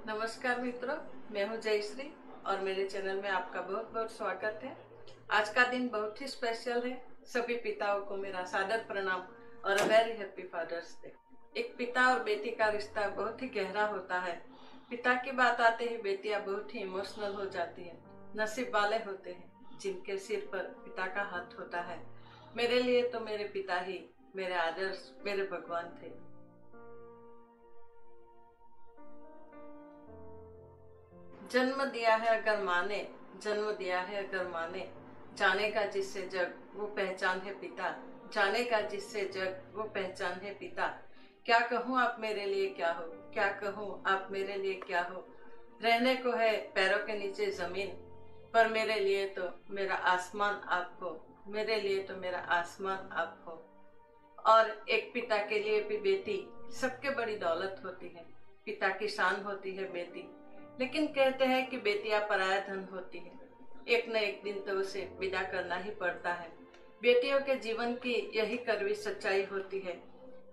नमस्कार मित्रों, मैं हूं जयश्री और मेरे चैनल में आपका बहुत बहुत स्वागत है। आज का दिन बहुत ही स्पेशल है। सभी पिताओं को मेरा सादर प्रणाम और वेरी हैप्पी फादर्स डे। एक पिता और बेटी का रिश्ता बहुत ही गहरा होता है। पिता की बात आते ही बेटियां बहुत ही इमोशनल हो जाती है। नसीब वाले होते हैं जिनके सिर पर पिता का हाथ होता है। मेरे लिए तो मेरे पिता ही मेरे आदर्श, मेरे भगवान थे। जन्म दिया है अगर माँ ने, जन्म दिया है अगर माँ ने, जाने का जिससे जग वो पहचान है पिता, जाने का जिससे जग वो पहचान है पिता। क्या कहूँ आप मेरे लिए क्या हो, क्या कहूँ आप मेरे लिए क्या हो। रहने को है पैरों के नीचे जमीन, पर मेरे लिए तो मेरा आसमान आप हो, मेरे लिए तो मेरा आसमान आप हो। और एक पिता के लिए भी बेटी सबके बड़ी दौलत होती है। पिता की शान होती है बेटी, लेकिन कहते हैं कि बेटियां पराया धन होती है। एक न एक दिन तो उसे विदा करना ही पड़ता है। बेटियों के जीवन की यही कड़वी सच्चाई होती है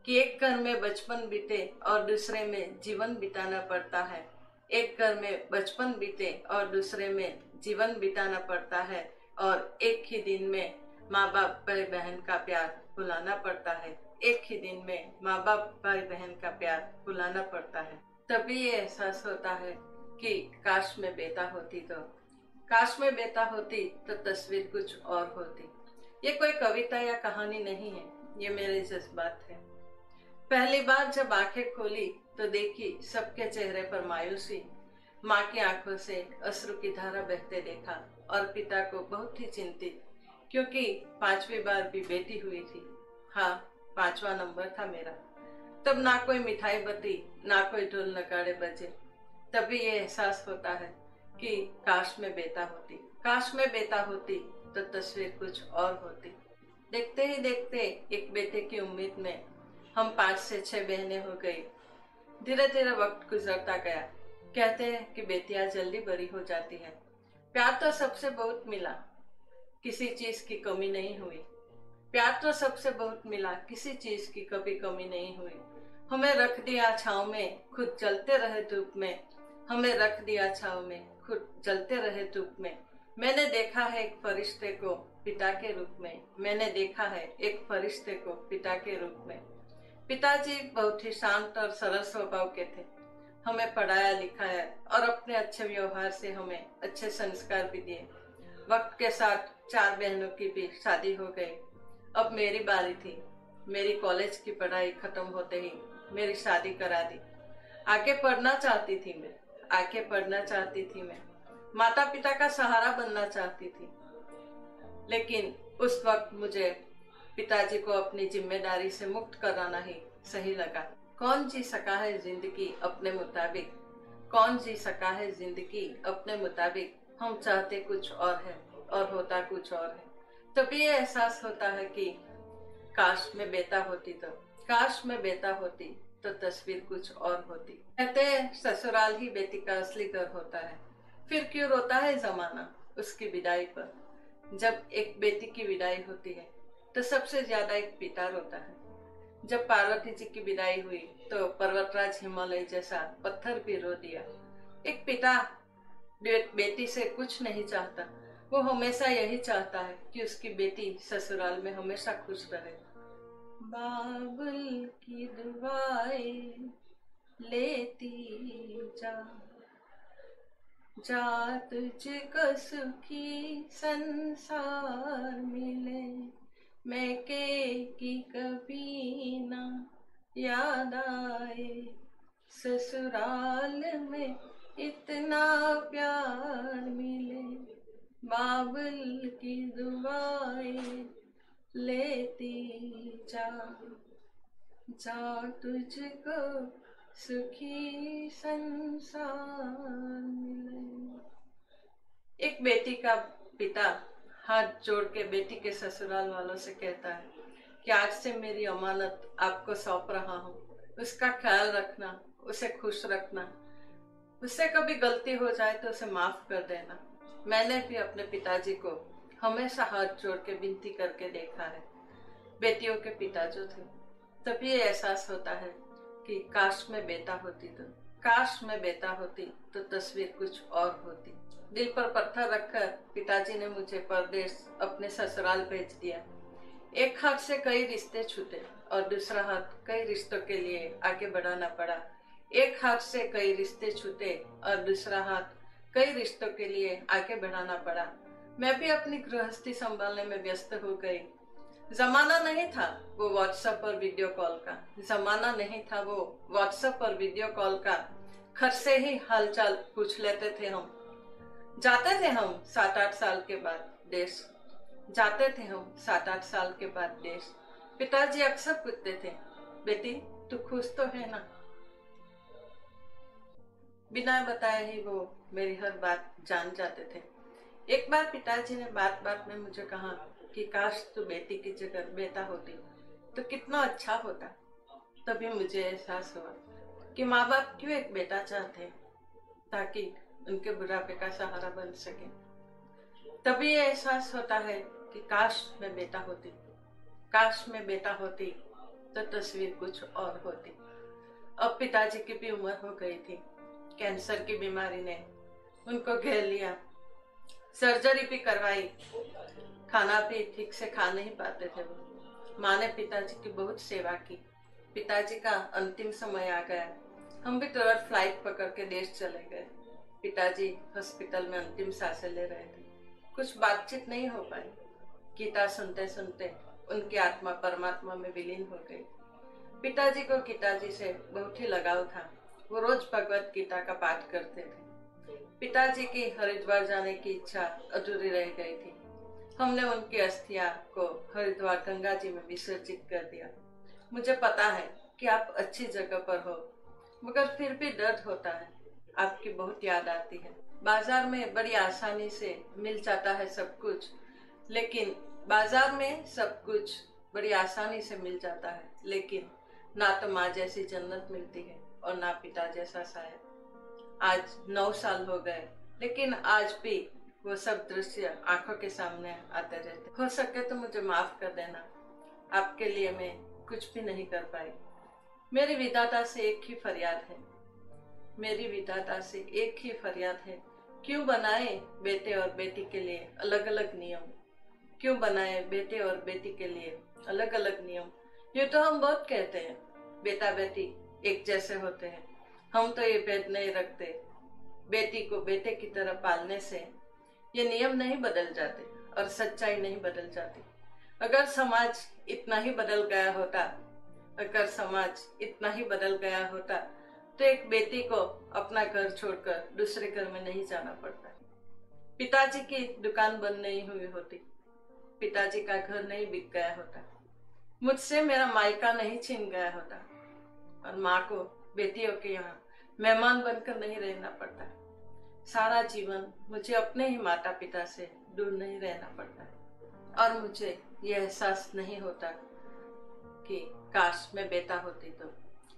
कि एक घर में बचपन बीते और दूसरे में जीवन बिताना पड़ता है। एक घर में बचपन बीते और दूसरे में जीवन बिताना पड़ता है, और एक ही दिन में माँ बाप भाई बहन का प्यार भुलाना पड़ता है। एक ही दिन में माँ बाप भाई बहन का प्यार भुलाना पड़ता है। तभी ये एहसास होता है कि काश में बेटा होती तो, काश में बेटा होती तो तस्वीर कुछ और होती। ये कोई कविता या कहानी नहीं है, ये मेरे जज्बात है। पहली बार जब आंखें खोली तो देखी सबके चेहरे पर मायूसी। माँ की आंखों से अश्रु की धारा बहते देखा और पिता को बहुत ही चिंतित, क्योंकि 5वीं बार भी बेटी हुई थी। हाँ, 5वां नंबर था मेरा। तब ना कोई मिठाई बती, ना कोई ढोल नगाड़े बजे। तभी ये एहसास होता है कि काश में बेटा होती, काश में बेटा होती तो तस्वीर कुछ और होती। देखते ही देखते एक बेटे की उम्मीद में हम 5 से 6 बहनें हो गई। धीरे धीरे वक्त गुजरता गया। कहते हैं कि बेटियां जल्दी बड़ी हो जाती है। प्यार तो सबसे बहुत मिला, किसी चीज की कमी नहीं हुई। प्यार तो सबसे बहुत मिला, किसी चीज की कभी कमी नहीं हुई। हमें रख दिया छांव में, खुद जलते रहे धूप में। हमें रख दिया छांव में, खुद जलते रहे धूप में। मैंने देखा है एक फरिश्ते को पिता के रूप में, मैंने देखा है एक फरिश्ते को पिता के रूप में। पिताजी बहुत ही शांत और सरल स्वभाव के थे। हमें पढ़ाया लिखाया और अपने अच्छे व्यवहार से हमें अच्छे संस्कार भी दिए। वक्त के साथ 4 बहनों की भी शादी हो गई। अब मेरी बारी थी। मेरी कॉलेज की पढ़ाई खत्म होते ही मेरी शादी करा दी। आगे पढ़ना चाहती थी मैं, आगे पढ़ना चाहती थी मैं। माता पिता का सहारा बनना चाहती थी, लेकिन उस वक्त मुझे पिताजी को अपनी जिम्मेदारी से मुक्त कराना ही सही लगा। कौन जी सका है जिंदगी अपने मुताबिक, कौन जी सका है जिंदगी अपने मुताबिक। हम चाहते कुछ और है और होता कुछ और है। तभी ये एहसास होता है कि काश में बेटा होती तो, काश में बेटा होती तो तस्वीर कुछ और होती। कहते हैं ससुराल ही बेटी का असली घर होता है। फिर क्यों रोता है जमाना उसकी विदाई पर। जब एक बेटी की विदाई होती है तो सबसे ज्यादा एक पिता रोता है। जब पार्वती जी की विदाई हुई तो पर्वतराज हिमालय जैसा पत्थर भी रो दिया। एक पिता बेटी से कुछ नहीं चाहता, वो हमेशा यही चाहता है कि उसकी बेटी ससुराल में हमेशा खुश रहे। बाबुल की दुआएं लेती जा, जा तुझको सुखी संसार मिले। मैं के की कभी ना याद आए, ससुराल में इतना प्यार मिले। बाबुल की दुआएं लेती जा, जा तुझको सुखी संसार मिले। एक बेटी का पिता हाथ जोड़ के बेटी के ससुराल वालों से कहता है कि आज से मेरी अमानत आपको सौंप रहा हूँ, उसका ख्याल रखना, उसे खुश रखना। उससे कभी गलती हो जाए तो उसे माफ कर देना। मैंने भी अपने पिताजी को हमेशा हाथ जोड़ के विनती करके देखा है, बेटियों के पिता जो थे। तभी ये एहसास होता है कि काश में बेटा होती तो, काश मैं बेटा होती तो तस्वीर कुछ और होती। दिल पर पत्थर रखकर पिताजी ने मुझे परदेश अपने ससुराल भेज दिया। एक हाथ से कई रिश्ते छूटे और दूसरा हाथ कई रिश्तों के लिए आगे बढ़ाना पड़ा। एक हाथ से कई रिश्ते छूटे और दूसरा हाथ कई रिश्तों के लिए आगे बढ़ाना पड़ा। मैं भी अपनी गृहस्थी संभालने में व्यस्त हो गई। जमाना नहीं था वो व्हाट्सएप और वीडियो कॉल का, जमाना नहीं था वो व्हाट्सएप और वीडियो कॉल का। घर से ही हालचाल पूछ लेते थे हम। जाते थे हम 7-8 साल के बाद देश, जाते थे हम 7-8 साल के बाद देश। पिताजी अक्सर पूछते थे, बेटी तू खुश तो है ना? बिना बताए ही वो मेरी हर बात जान जाते थे। एक बार पिताजी ने बात बात में मुझे कहा कि काश तू बेटी की जगह बेटा होती तो कितना अच्छा होता। तभी मुझे एहसास हुआ कि माँ बाप क्यों एक बेटा चाहते हैं, ताकि उनके बुढ़ापे का सहारा बन सके। तभी ये एहसास होता है कि काश मैं बेटा होती, काश मैं बेटा होती तो तस्वीर कुछ और होती। अब पिताजी की भी उम्र हो गई थी। कैंसर की बीमारी ने उनको घेर लिया। सर्जरी भी करवाई, खाना भी ठीक से खा नहीं पाते थे वो। माँ ने पिताजी की बहुत सेवा की। पिताजी का अंतिम समय आ गया। हम भी तुरंत फ्लाइट पकड़ के देश चले गए। पिताजी हॉस्पिटल में अंतिम सांसें ले रहे थे। कुछ बातचीत नहीं हो पाई। गीता सुनते सुनते उनकी आत्मा परमात्मा में विलीन हो गई। पिताजी को गीताजी से बहुत ही लगाव था। वो रोज भगवत गीता का पाठ करते थे। पिताजी की हरिद्वार जाने की इच्छा अधूरी रह गई थी। हमने उनकी अस्थियां को हरिद्वार गंगा जी में विसर्जित कर दिया। मुझे पता है कि आप अच्छी जगह पर हो, मगर फिर भी दर्द होता है। आपकी बहुत याद आती है। बाजार में बड़ी आसानी से मिल जाता है सब कुछ, लेकिन बाजार में सब कुछ बड़ी आसानी से मिल जाता है, लेकिन ना तो माँ जैसी जन्नत मिलती है और ना पिता जैसा साया। आज 9 साल हो गए, लेकिन आज भी वो सब दृश्य आंखों के सामने आते रहते। हो सके तो मुझे माफ कर देना, आपके लिए मैं कुछ भी नहीं कर पाई। मेरी विधाता से एक ही फरियाद है, मेरी विधाता से एक ही फरियाद है, क्यों बनाए बेटे और बेटी के लिए अलग अलग नियम? क्यों बनाए बेटे और बेटी के लिए अलग अलग नियम? ये तो हम बहुत कहते हैं बेटा बेटी एक जैसे होते हैं। हम तो ये भेद नहीं रखते। बेटी को बेटे की तरह पालने से ये नियम नहीं बदल जाते और सच्चाई नहीं बदल जाती। अगर समाज इतना ही बदल गया होता, अगर समाज इतना ही बदल गया होता तो एक बेटी को अपना घर छोड़कर दूसरे घर में नहीं जाना पड़ता। पिताजी की दुकान बंद नहीं हुई होती, पिताजी का घर नहीं बिक गया होता, मुझसे मेरा मायका नहीं छीन गया होता, और माँ को बेटियों के यहाँ मेहमान बनकर नहीं रहना पड़ता। सारा जीवन मुझे अपने ही माता पिता से दूर नहीं रहना पड़ता। और मुझे ये एहसास नहीं होता कि काश मैं बेटा होती तो,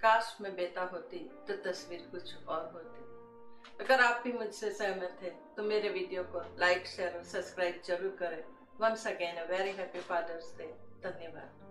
काश मैं बेटा होती तो तस्वीर कुछ और होती। अगर आप भी मुझसे सहमत हैं तो मेरे वीडियो को लाइक, शेयर और सब्सक्राइब जरूर करें। Once again a very happy Father's Day. धन्यवाद।